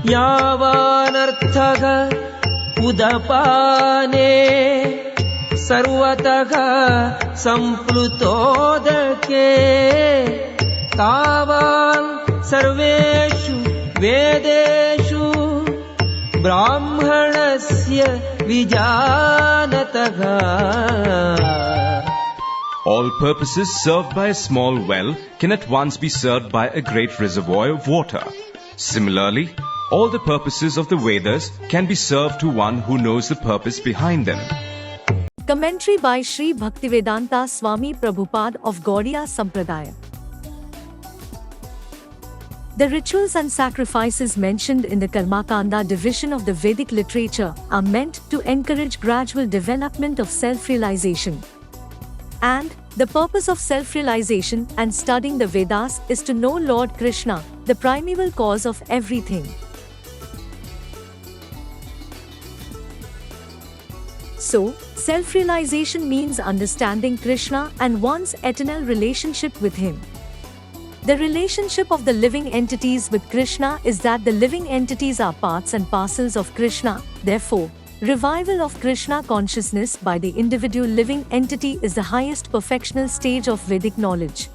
यावानर्थः उदपाने सर्वतः सम्प्लुतोदके तावान् सर्वेषु वेदेषु ब्राह्मणस्य विजानतः. All purposes served by a small well can at once be served by a great reservoir of water. Similarly, all the purposes of the Vedas can be served to one who knows the purpose behind them. Commentary by Sri Bhaktivedanta Swami Prabhupada of Gaudiya Sampradaya. The rituals and sacrifices mentioned in the Karmakanda division of the Vedic literature are meant to encourage gradual development of self-realization. And the purpose of self-realization and studying the Vedas is to know Lord Krishna, the primeval cause of everything. So, self-realization means understanding Krishna and one's eternal relationship with him. The relationship of the living entities with Krishna is that the living entities are parts and parcels of Krishna. Therefore, revival of Krishna consciousness by the individual living entity is the highest perfectional stage of Vedic knowledge.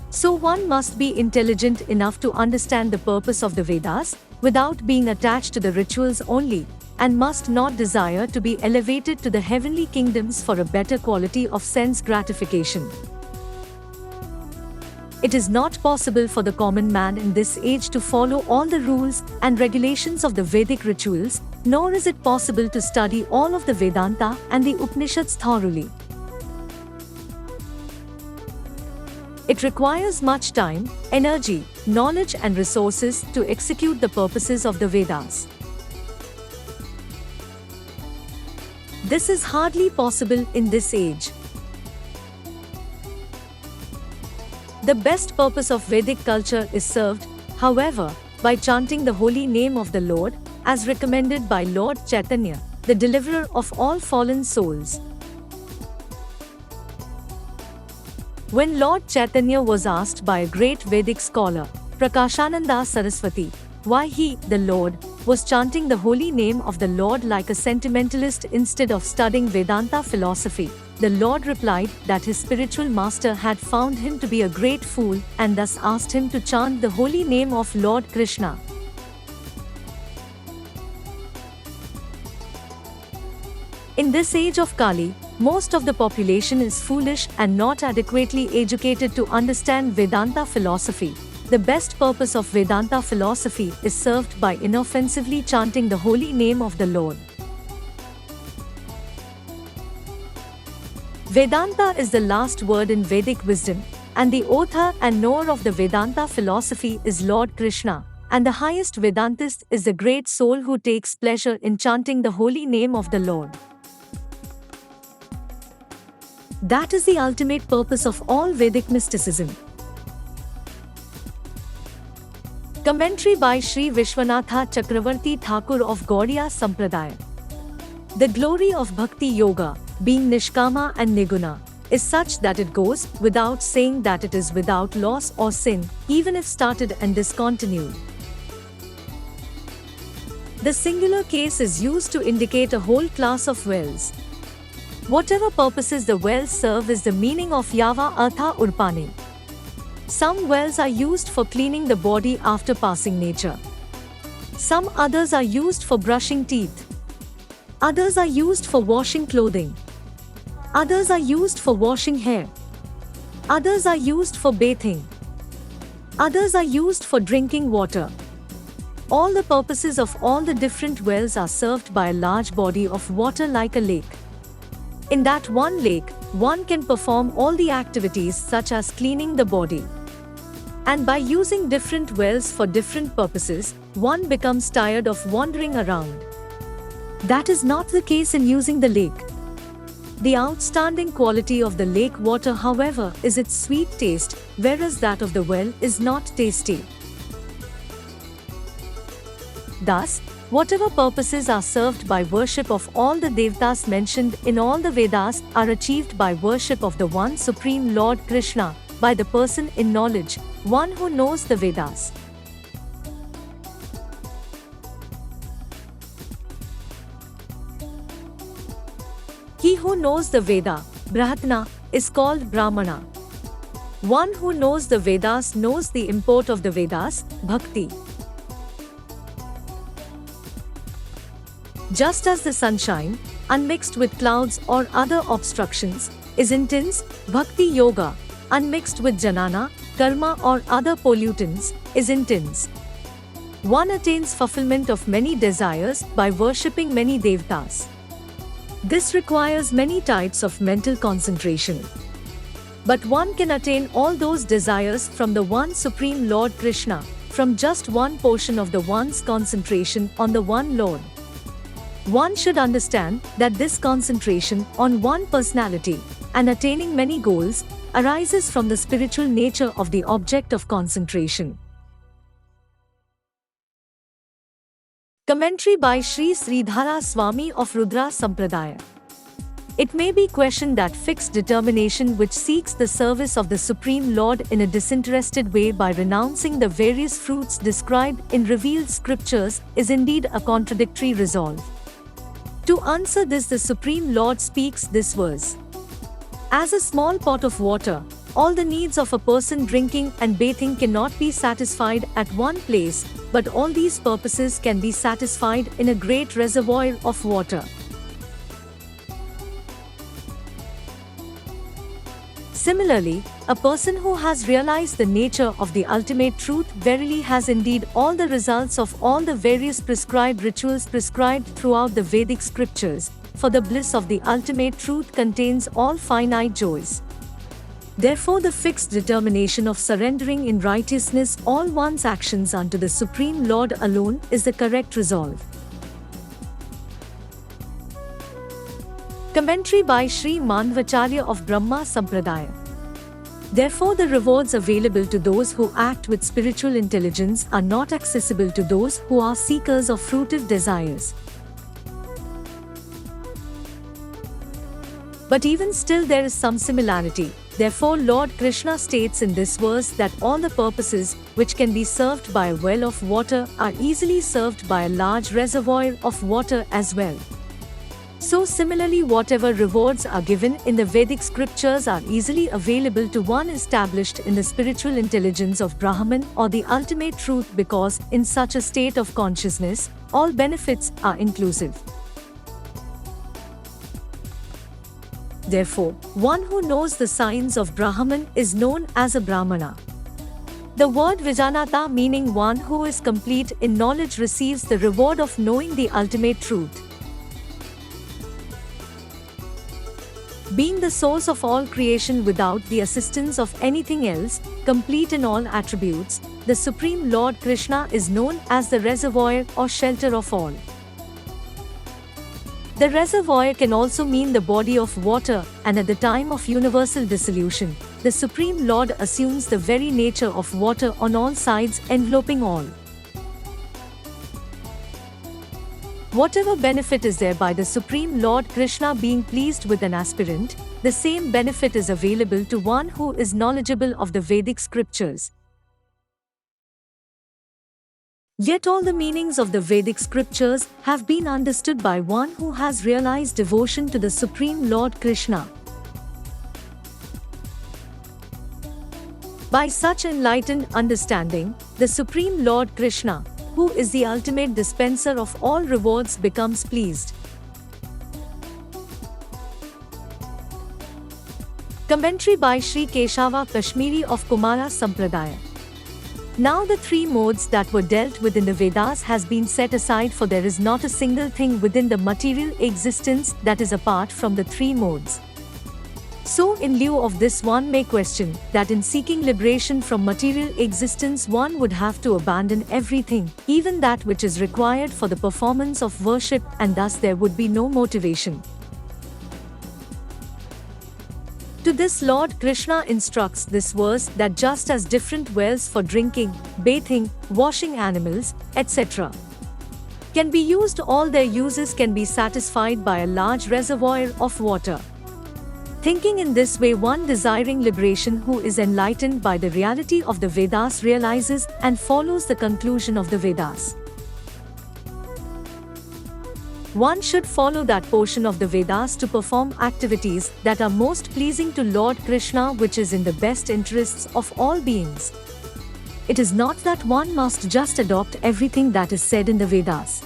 So one must be intelligent enough to understand the purpose of the Vedas without being attached to the rituals only, and must not desire to be elevated to the heavenly kingdoms for a better quality of sense gratification. It is not possible for the common man in this age to follow all the rules and regulations of the Vedic rituals, nor is it possible to study all of the Vedanta and the Upanishads thoroughly. It requires much time, energy, knowledge and resources to execute the purposes of the Vedas. This is hardly possible in this age. The best purpose of Vedic culture is served, however, by chanting the holy name of the Lord, as recommended by Lord Chaitanya, the deliverer of all fallen souls. When Lord Chaitanya was asked by a great Vedic scholar, Prakashananda Saraswati, why he, the Lord, was chanting the holy name of the Lord like a sentimentalist instead of studying Vedanta philosophy, the Lord replied that his spiritual master had found him to be a great fool and thus asked him to chant the holy name of Lord Krishna. In this age of Kali, most of the population is foolish and not adequately educated to understand Vedanta philosophy. The best purpose of Vedanta philosophy is served by inoffensively chanting the holy name of the Lord. Vedanta is the last word in Vedic wisdom, and the author and knower of the Vedanta philosophy is Lord Krishna, and the highest Vedantist is the great soul who takes pleasure in chanting the holy name of the Lord. That is the ultimate purpose of all Vedic mysticism. Commentary by Sri Vishwanatha Chakravarti Thakur of Gaudiya Sampradaya. The glory of Bhakti Yoga, being Nishkama and Niguna, is such that it goes without saying that it is without loss or sin, even if started and discontinued. The singular case is used to indicate a whole class of wells. Whatever purposes the wells serve is the meaning of Yava Artha Urpane. Some wells are used for cleaning the body after passing nature. Some others are used for brushing teeth. Others are used for washing clothing. Others are used for washing hair. Others are used for bathing. Others are used for drinking water. All the purposes of all the different wells are served by a large body of water like a lake. In that one lake, one can perform all the activities such as cleaning the body. And by using different wells for different purposes, one becomes tired of wandering around. That is not the case in using the lake. The outstanding quality of the lake water, however, is its sweet taste, whereas that of the well is not tasty. Thus, whatever purposes are served by worship of all the Devatas mentioned in all the Vedas are achieved by worship of the one Supreme Lord Krishna, by the person in knowledge, one who knows the Vedas. who knows the Veda, Brahmana, is called Brahmana. One who knows the Vedas knows the import of the Vedas, Bhakti. Just as the sunshine, unmixed with clouds or other obstructions, is intense, Bhakti Yoga, unmixed with jnana, karma or other pollutants, is intense. One attains fulfillment of many desires by worshipping many devatas. This requires many types of mental concentration. But one can attain all those desires from the one Supreme Lord Krishna, from just one portion of the one's concentration on the one Lord. One should understand that this concentration on one personality and attaining many goals arises from the spiritual nature of the object of concentration. Commentary by Sri Sridhara Swami of Rudra Sampradaya. It may be questioned that fixed determination which seeks the service of the Supreme Lord in a disinterested way by renouncing the various fruits described in revealed scriptures is indeed a contradictory resolve. To answer this, the Supreme Lord speaks this verse. As a small pot of water, all the needs of a person drinking and bathing cannot be satisfied at one place, but all these purposes can be satisfied in a great reservoir of water. Similarly, a person who has realized the nature of the ultimate truth verily has indeed all the results of all the various prescribed rituals prescribed throughout the Vedic scriptures, for the bliss of the ultimate truth contains all finite joys. Therefore, the fixed determination of surrendering in righteousness all one's actions unto the Supreme Lord alone is the correct resolve. Commentary by Sri Manvacharya of Brahma Sampradaya. Therefore, the rewards available to those who act with spiritual intelligence are not accessible to those who are seekers of fruitive desires. But even still there is some similarity. Therefore, Lord Krishna states in this verse that all the purposes which can be served by a well of water are easily served by a large reservoir of water as well. So similarly, whatever rewards are given in the Vedic scriptures are easily available to one established in the spiritual intelligence of Brahman or the ultimate truth, because in such a state of consciousness, all benefits are inclusive. Therefore, one who knows the signs of Brahman is known as a Brahmana. The word Vijanata, meaning one who is complete in knowledge, receives the reward of knowing the ultimate truth. Being the source of all creation without the assistance of anything else, complete in all attributes, the Supreme Lord Krishna is known as the reservoir or shelter of all. The reservoir can also mean the body of water, and at the time of universal dissolution, the Supreme Lord assumes the very nature of water on all sides, enveloping all. Whatever benefit is there by the Supreme Lord Krishna being pleased with an aspirant, the same benefit is available to one who is knowledgeable of the Vedic scriptures. Yet all the meanings of the Vedic scriptures have been understood by one who has realized devotion to the Supreme Lord Krishna. By such enlightened understanding, the Supreme Lord Krishna, who is the ultimate dispenser of all rewards, becomes pleased. Commentary by Sri Keshava Kashmiri of Kumara Sampradaya. Now the three modes that were dealt with in the Vedas has been set aside, for there is not a single thing within the material existence that is apart from the three modes. So in lieu of this, one may question that in seeking liberation from material existence one would have to abandon everything, even that which is required for the performance of worship, and thus there would be no motivation. To this Lord Krishna instructs this verse that just as different wells for drinking, bathing, washing animals, etc. can be used, all their uses can be satisfied by a large reservoir of water. Thinking in this way, one desiring liberation who is enlightened by the reality of the Vedas realizes and follows the conclusion of the Vedas. One should follow that portion of the Vedas to perform activities that are most pleasing to Lord Krishna, which is in the best interests of all beings. It is not that one must just adopt everything that is said in the Vedas.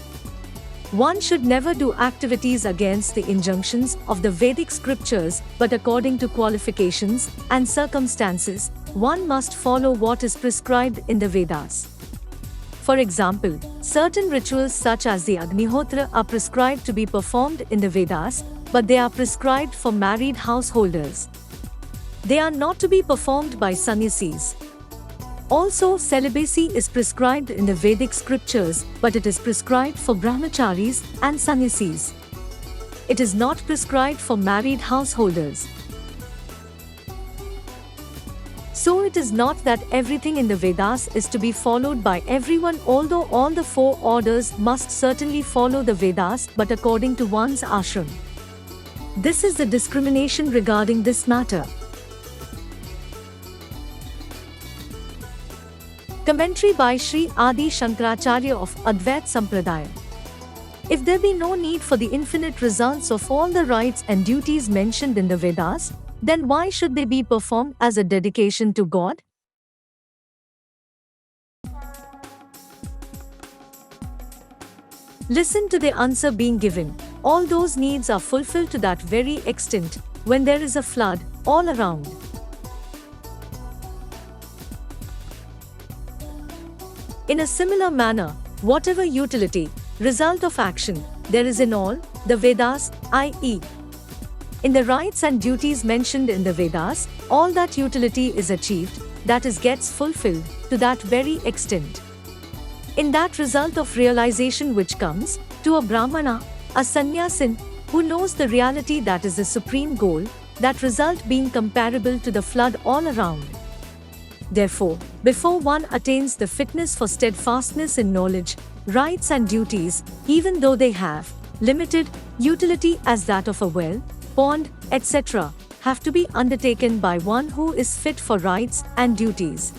One should never do activities against the injunctions of the Vedic scriptures, but according to qualifications and circumstances, one must follow what is prescribed in the Vedas. For example, certain rituals such as the Agnihotra are prescribed to be performed in the Vedas, but they are prescribed for married householders. They are not to be performed by sannyasis. Also, celibacy is prescribed in the Vedic scriptures, but it is prescribed for brahmacharis and sannyasis. It is not prescribed for married householders. So it is not that everything in the Vedas is to be followed by everyone, although all the four orders must certainly follow the Vedas, but according to one's ashram. This is the discrimination regarding this matter. Commentary by Sri Adi Shankaracharya of Advait Sampradaya. If there be no need for the infinite results of all the rites and duties mentioned in the Vedas, then why should they be performed as a dedication to God? Listen to the answer being given. All those needs are fulfilled to that very extent when there is a flood all around. In a similar manner, whatever utility, result of action, there is in all the Vedas, i.e., in the rites and duties mentioned in the Vedas, all that utility is achieved, that is, gets fulfilled to that very extent. In that result of realization which comes to a Brahmana, a sannyasin, who knows the reality that is the supreme goal, that result being comparable to the flood all around. Therefore, before one attains the fitness for steadfastness in knowledge, rites and duties, even though they have limited utility as that of a well, pond, etc., have to be undertaken by one who is fit for rites and duties.